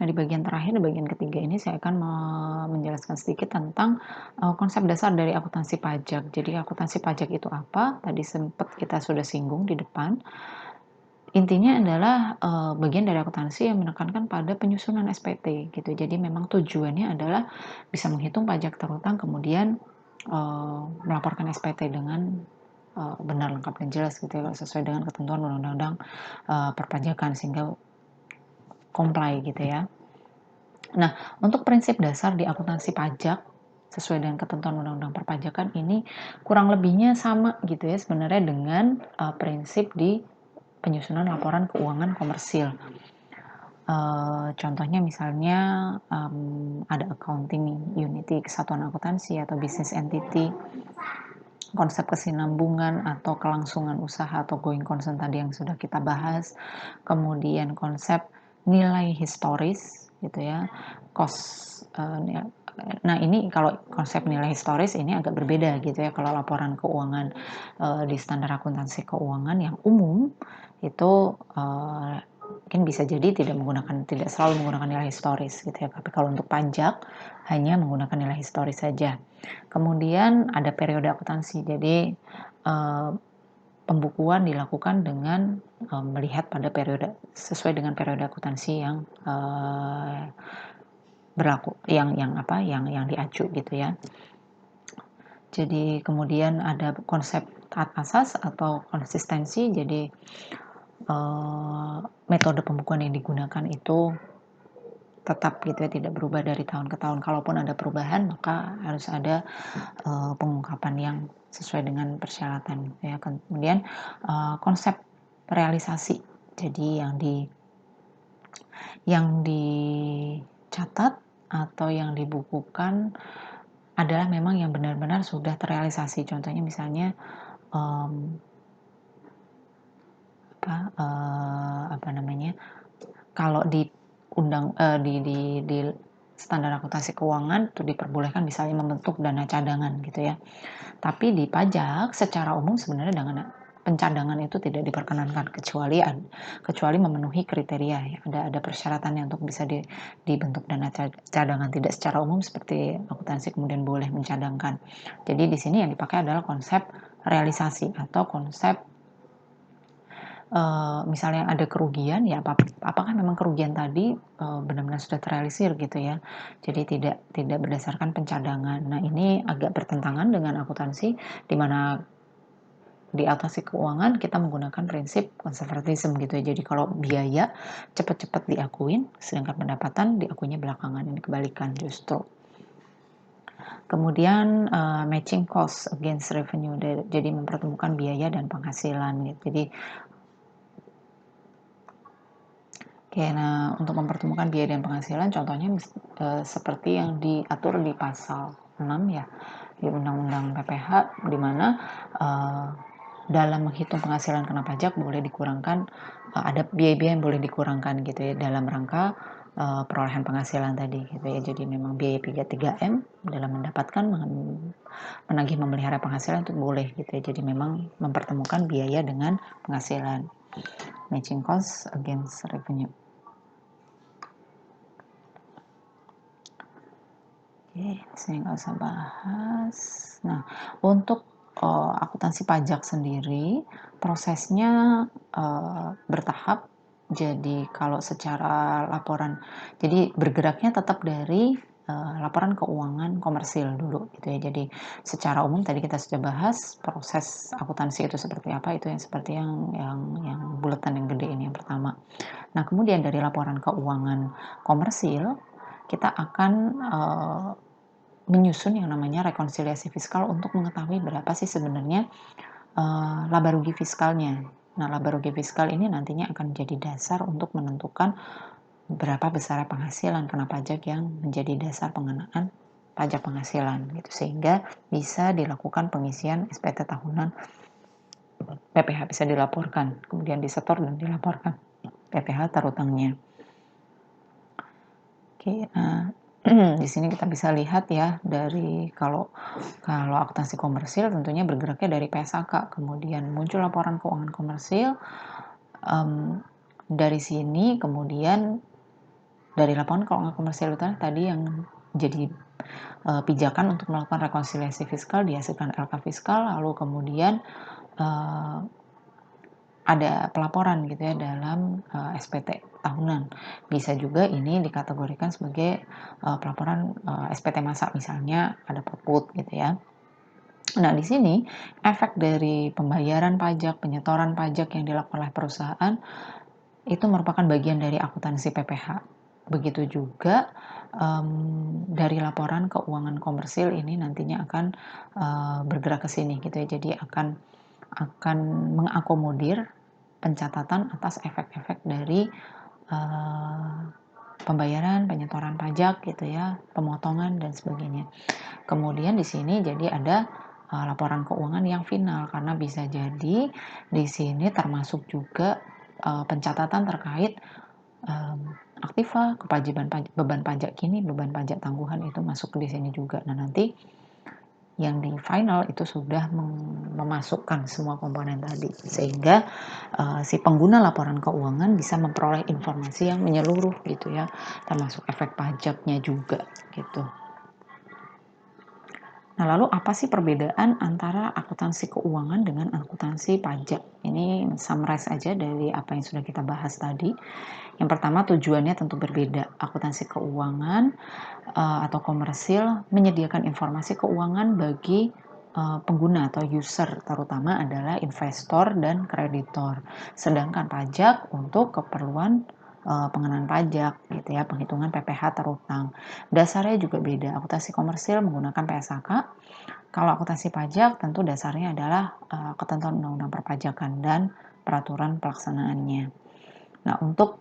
Nah, di bagian terakhir, di bagian ketiga ini saya akan menjelaskan sedikit tentang, konsep dasar dari akuntansi pajak. Jadi akuntansi pajak itu apa? Tadi sempat kita sudah singgung di depan. Intinya adalah, bagian dari akuntansi yang menekankan pada penyusunan SPT gitu. Jadi memang tujuannya adalah bisa menghitung pajak terutang, kemudian, melaporkan SPT dengan, benar, lengkap, dan jelas gitu ya, sesuai dengan ketentuan undang-undang, perpajakan sehingga comply gitu ya. Nah, untuk prinsip dasar di akuntansi pajak, sesuai dengan ketentuan undang-undang perpajakan ini kurang lebihnya sama gitu ya sebenarnya dengan, prinsip di penyusunan laporan keuangan komersil. Contohnya misalnya, ada accounting unity, kesatuan akuntansi atau business entity, konsep kesinambungan atau kelangsungan usaha atau going concern tadi yang sudah kita bahas, kemudian konsep nilai historis gitu ya, nah ini kalau konsep nilai historis ini agak berbeda gitu ya, kalau laporan keuangan, di standar akuntansi keuangan yang umum itu, mungkin bisa jadi tidak selalu menggunakan nilai historis gitu ya, tapi kalau untuk pajak hanya menggunakan nilai historis saja. Kemudian ada periode akuntansi, jadi, pembukuan dilakukan dengan, melihat pada periode sesuai dengan periode akuntansi yang, berlaku, yang diacu gitu ya. Jadi kemudian ada konsep taat asas atau konsistensi, jadi, metode pembukuan yang digunakan itu tetap gitu ya, tidak berubah dari tahun ke tahun. Kalaupun ada perubahan, maka harus ada, pengungkapan yang sesuai dengan persyaratan gitu ya. Kemudian, konsep realisasi. Jadi yang dicatat atau yang dibukukan adalah memang yang benar-benar sudah terrealisasi. Contohnya misalnya, mmm, apa namanya, kalau di di standar akuntansi keuangan itu diperbolehkan misalnya membentuk dana cadangan gitu ya. Tapi di pajak secara umum sebenarnya dana pencadangan itu tidak diperkenankan kecuali memenuhi kriteria ya, ada persyaratannya untuk bisa dibentuk dana cadangan, tidak secara umum seperti akuntansi kemudian boleh mencadangkan. Jadi di sini yang dipakai adalah konsep realisasi atau konsep, misalnya ada kerugian ya apakah memang kerugian tadi, benar-benar sudah terrealisir gitu ya. Jadi tidak berdasarkan pencadangan. Nah ini agak bertentangan dengan akuntansi, di mana di akuntansi keuangan kita menggunakan prinsip konservatisme gitu ya. Jadi kalau biaya cepat-cepat diakuin, sedangkan pendapatan diakuinya belakangan, ini kebalikan justru. Kemudian, matching cost against revenue, jadi mempertemukan biaya dan penghasilan gitu. Jadi oke, nah untuk mempertemukan biaya dan penghasilan contohnya seperti yang diatur di pasal 6 ya, di Undang-Undang PPH, di mana, dalam menghitung penghasilan kena pajak boleh dikurangkan, ada biaya-biaya yang boleh dikurangkan gitu ya, dalam rangka, perolehan penghasilan tadi gitu ya. Jadi memang biaya 3M dalam mendapatkan, menagih, memelihara penghasilan itu boleh gitu ya. Jadi memang mempertemukan biaya dengan penghasilan. Matching cost against revenue. Oke, saya nggak usah bahas. Nah, untuk, akuntansi pajak sendiri, prosesnya, bertahap. Jadi kalau secara laporan, jadi bergeraknya tetap dari, laporan keuangan komersil dulu gitu ya. Jadi secara umum tadi kita sudah bahas proses akuntansi itu seperti apa, itu yang seperti yang buletan yang gede ini yang pertama. Nah, kemudian dari laporan keuangan komersil, kita akan, menyusun yang namanya rekonsiliasi fiskal untuk mengetahui berapa sih sebenarnya, laba rugi fiskalnya. Nah, laba rugi fiskal ini nantinya akan menjadi dasar untuk menentukan berapa besar penghasilan kena pajak yang menjadi dasar pengenaan pajak penghasilan gitu, sehingga bisa dilakukan pengisian SPT tahunan, PPh bisa dilaporkan, kemudian disetor dan dilaporkan PPh terutangnya. Oke, nah di sini kita bisa lihat ya dari kalau akuntansi komersil tentunya bergeraknya dari PSAK, kemudian muncul laporan keuangan komersil, dari sini kemudian dari laporan keuangan komersial utama tadi yang jadi pijakan untuk melakukan rekonsiliasi fiskal dihasilkan LK fiskal, lalu kemudian ada pelaporan gitu ya dalam SPT tahunan. Bisa juga ini dikategorikan sebagai pelaporan SPT masa, misalnya ada puput gitu ya. Nah, di sini efek dari pembayaran pajak, penyetoran pajak yang dilakukan oleh perusahaan itu merupakan bagian dari akuntansi PPh. Begitu juga dari laporan keuangan komersil ini nantinya akan bergerak ke sini gitu ya. Jadi akan mengakomodir pencatatan atas efek-efek dari pembayaran, penyetoran pajak gitu ya, pemotongan dan sebagainya. Kemudian di sini jadi ada laporan keuangan yang final, karena bisa jadi di sini termasuk juga pencatatan terkait aktiva, kewajiban beban pajak kini, beban pajak tangguhan itu masuk di sini juga. Nah, nanti yang di final itu sudah memasukkan semua komponen tadi, sehingga si pengguna laporan keuangan bisa memperoleh informasi yang menyeluruh gitu ya, termasuk efek pajaknya juga gitu. Nah, lalu apa sih perbedaan antara akuntansi keuangan dengan akuntansi pajak? Ini summarize aja dari apa yang sudah kita bahas tadi. Yang pertama, tujuannya tentu berbeda. Akuntansi keuangan atau komersil menyediakan informasi keuangan bagi pengguna atau user, terutama adalah investor dan kreditor. Sedangkan pajak untuk keperluan pengenaan pajak gitu ya, penghitungan PPh terutang. Dasarnya juga beda. Akuntansi komersil menggunakan PSAK. Kalau akuntansi pajak tentu dasarnya adalah ketentuan undang-undang perpajakan dan peraturan pelaksanaannya. Nah, untuk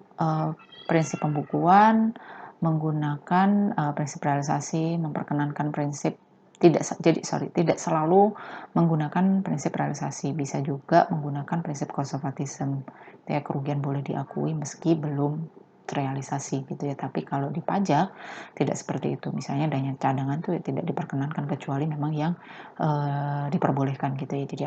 prinsip pembukuan menggunakan prinsip realisasi, memperkenankan prinsip tidak selalu menggunakan prinsip realisasi, bisa juga menggunakan prinsip konservatisme. Ya, kerugian boleh diakui meski belum terrealisasi gitu ya. Tapi kalau di pajak tidak seperti itu. Misalnya dana cadangan tuh tidak diperkenankan kecuali memang yang diperbolehkan gitu ya. Jadi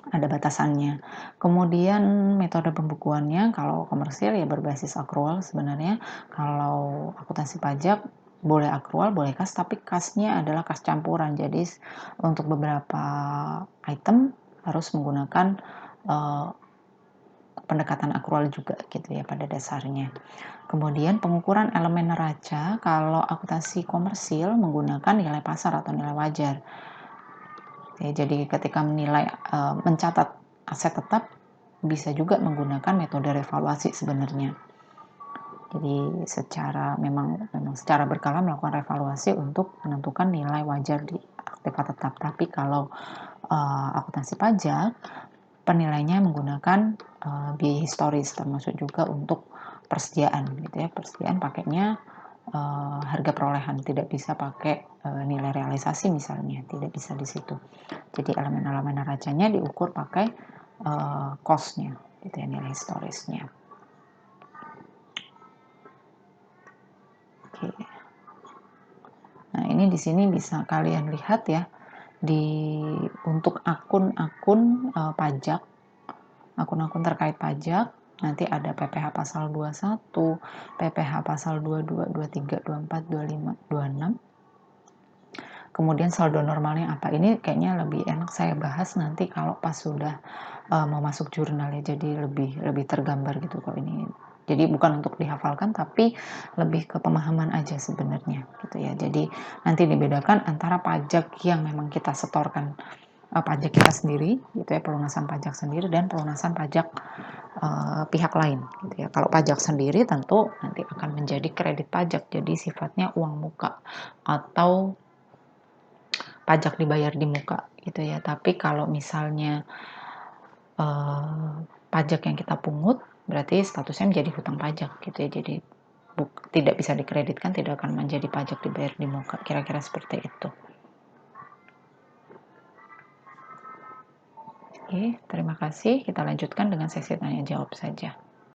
ada batasannya. Kemudian metode pembukuannya kalau komersil ya berbasis akrual sebenarnya. Kalau akuntansi pajak boleh akrual, boleh kas, tapi kasnya adalah kas campuran. Jadi untuk beberapa item harus menggunakan pendekatan akrual juga gitu ya pada dasarnya. Kemudian pengukuran elemen neraca kalau akuntansi komersil menggunakan nilai pasar atau nilai wajar. Ya, jadi ketika mencatat aset tetap bisa juga menggunakan metode revaluasi sebenarnya. Jadi memang secara berkala melakukan revaluasi untuk menentukan nilai wajar di aktiva tetap. Tapi kalau akuntansi pajak penilainya menggunakan biaya historis, termasuk juga untuk persediaan gitu ya. Persediaan pakainya harga perolehan, tidak bisa pakai nilai realisasi misalnya, tidak bisa di situ. Jadi elemen-elemen neracanya diukur pakai cost-nya, gitu ya, nilai historisnya. Oke. Nah, ini di sini bisa kalian lihat ya, untuk akun-akun pajak, akun-akun terkait pajak, nanti ada PPh pasal 21, PPh pasal 22, 23, 24, 25, 26. Kemudian saldo normalnya apa? Ini kayaknya lebih enak saya bahas nanti kalau pas sudah mau masuk jurnal ya. Jadi lebih tergambar gitu kok ini. Jadi bukan untuk dihafalkan tapi lebih ke pemahaman aja sebenarnya gitu ya. Jadi nanti dibedakan antara pajak yang memang kita setorkan pajak kita sendiri gitu ya, pelunasan pajak sendiri dan pelunasan pajak pihak lain gitu ya. Kalau pajak sendiri tentu nanti akan menjadi kredit pajak, jadi sifatnya uang muka atau pajak dibayar di muka gitu ya. Tapi kalau misalnya pajak yang kita pungut berarti statusnya menjadi hutang pajak gitu ya. Jadi tidak bisa dikreditkan, tidak akan menjadi pajak dibayar di muka. Kira-kira seperti itu. Oke, terima kasih. Kita lanjutkan dengan sesi tanya jawab saja.